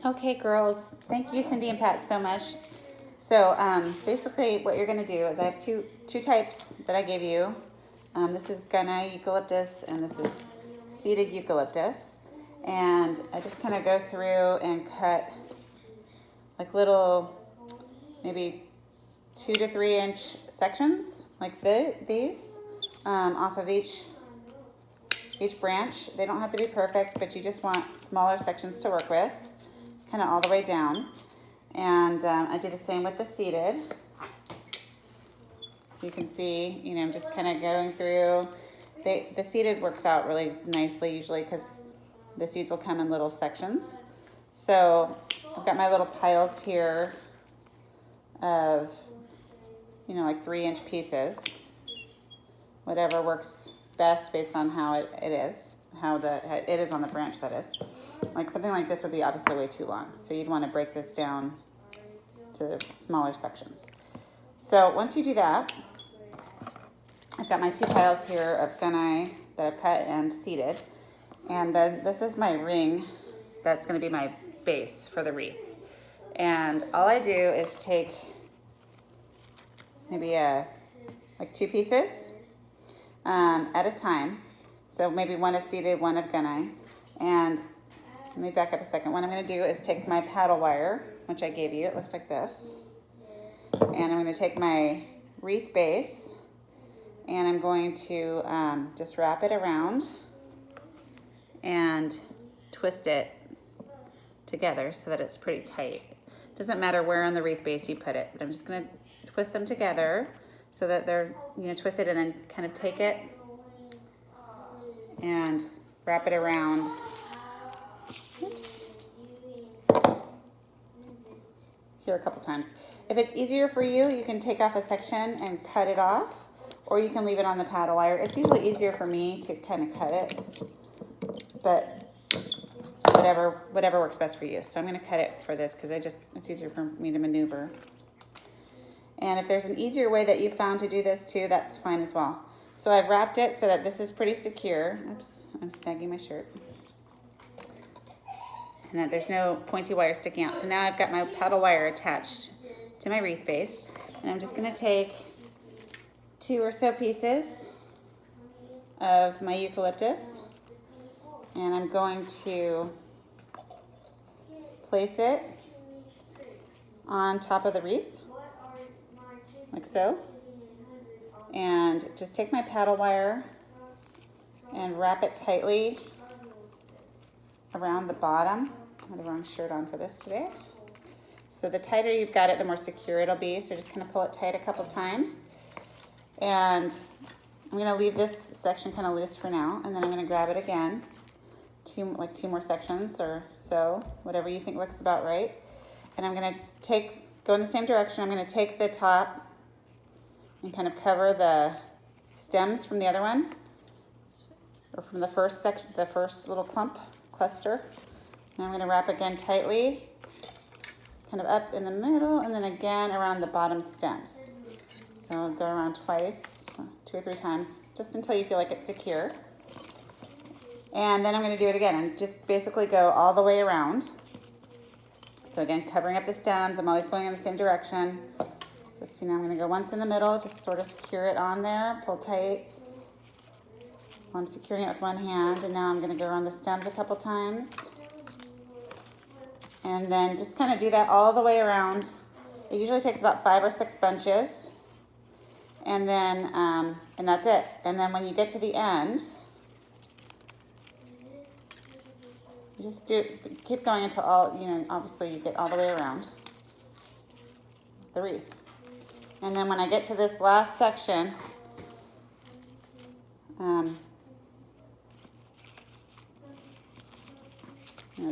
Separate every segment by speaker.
Speaker 1: Okay, girls, thank you, Cindy and Pat, so much. So basically what you're gonna do is I have two types that I gave you. This is Gunai eucalyptus and this is seeded eucalyptus. And I just kind of go through and cut like little, maybe 2 to 3 inch sections like these off of each branch. They don't have to be perfect, but you just want smaller sections to work with, kind of all the way down. And I do the same with the seeded. So you can see, I'm just kind of going through. The seeded works out really nicely usually because the seeds will come in little sections. So I've got my little piles here of, like 3-inch pieces. Whatever works best based on how it is on the branch, that is. Like something like this would be obviously way too long, so you'd want to break this down to smaller sections. So once you do that, I've got my 2 piles here of gunai that I've cut and seeded, and then this is my ring that's going to be my base for the wreath. And all I do is take maybe like 2 pieces at a time. So maybe one of seeded, one of gunai. And let me back up a second. What I'm going to do is take my paddle wire, which I gave you. It looks like this. And I'm going to take my wreath base and I'm going to just wrap it around and twist it together so that it's pretty tight. Doesn't matter where on the wreath base you put it, but I'm just going to twist them together so that they're twisted, and then kind of take it and wrap it around. Oops. Here a couple times. If it's easier for you, you can take off a section and cut it off, or you can leave it on the paddle wire. It's usually easier for me to kind of cut it, but whatever works best for you. So I'm going to cut it for this because it's easier for me to maneuver. And if there's an easier way that you found to do this too, that's fine as well. So I've wrapped it so that this is pretty secure. Oops, I'm snagging my shirt. And that there's no pointy wire sticking out. So now I've got my paddle wire attached to my wreath base. And I'm just going to take 2 or so pieces of my eucalyptus. And I'm going to place it on top of the wreath, like so. And just take my paddle wire and wrap it tightly around the bottom. I have the wrong shirt on for this today. So the tighter you've got it, the more secure it'll be. So just kind of pull it tight a couple times. And I'm going to leave this section kind of loose for now, and then I'm going to grab it again. 2 more sections or so, whatever you think looks about right. And I'm going to go in the same direction. I'm going to take the top and kind of cover the stems from the other one, or from the first section, the first little cluster. Now I'm going to wrap again tightly, kind of up in the middle, and then again around the bottom stems. So I'll go around twice, 2 or 3 times, just until you feel like it's secure. And then I'm going to do it again and just basically go all the way around. So again, covering up the stems. I'm always going in the same direction. So see, now I'm going to go once in the middle, just sort of secure it on there, pull tight. I'm securing it with one hand, and now I'm going to go around the stems a couple times. And then just kind of do that all the way around. It usually takes about 5 or 6 bunches. And then, and that's it. And then when you get to the end, you just keep going until obviously you get all the way around the wreath. And then when I get to this last section,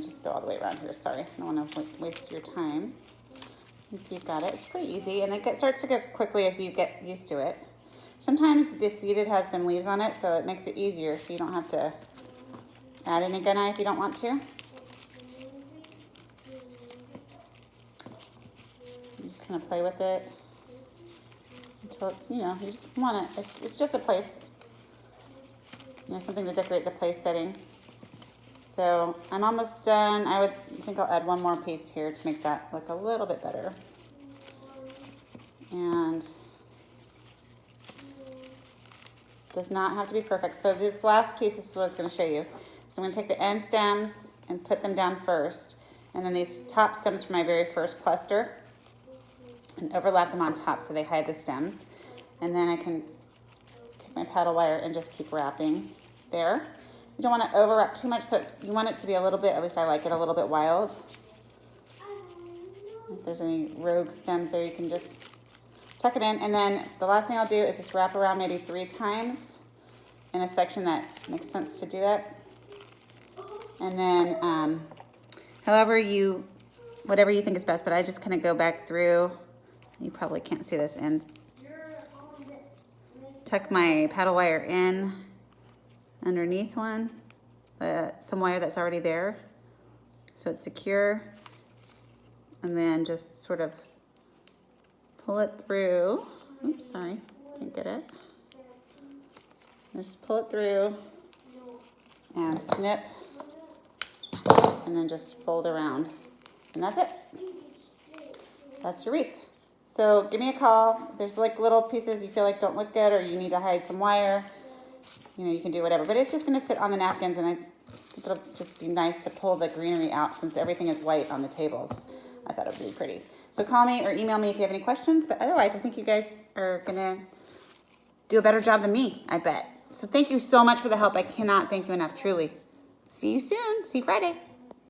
Speaker 1: just go all the way around here. Sorry, I don't want to waste your time. I think you've got it. It's pretty easy, and it starts to go quickly as you get used to it. Sometimes this seeded has some leaves on it, so it makes it easier, so you don't have to add any gunai if you don't want to. You just kind of play with it until it's, you just want it. It's just a place, something to decorate the place setting. So I'm almost done. I would think I'll add one more piece here to make that look a little bit better. And does not have to be perfect. So this last piece is what I was going to show you. So I'm going to take the end stems and put them down first. And then these top stems from my very first cluster and overlap them on top so they hide the stems. And then I can take my paddle wire and just keep wrapping there. You don't want to overwrap too much, so you want it to be a little bit, at least I like it, a little bit wild. If there's any rogue stems there, you can just tuck it in. And then the last thing I'll do is just wrap around maybe 3 times in a section that makes sense to do it. And then whatever you think is best, but I just kind of go back through. You probably can't see this end. Tuck my paddle wire in underneath one, some wire that's already there, so it's secure, and then just sort of pull it through. Oops, sorry, can't get it. Just pull it through and snip, and then just fold around, and that's it. That's your wreath. So give me a call. There's like little pieces you feel like don't look good, or you need to hide some wire. You know, you can do whatever, but it's just going to sit on the napkins, and I think it'll just be nice to pull the greenery out since everything is white on the tables. I thought it would be pretty. So call me or email me if you have any questions, but otherwise I think you guys are going to do a better job than me, I bet. So thank you so much for the help. I cannot thank you enough, truly. See you soon. See you Friday.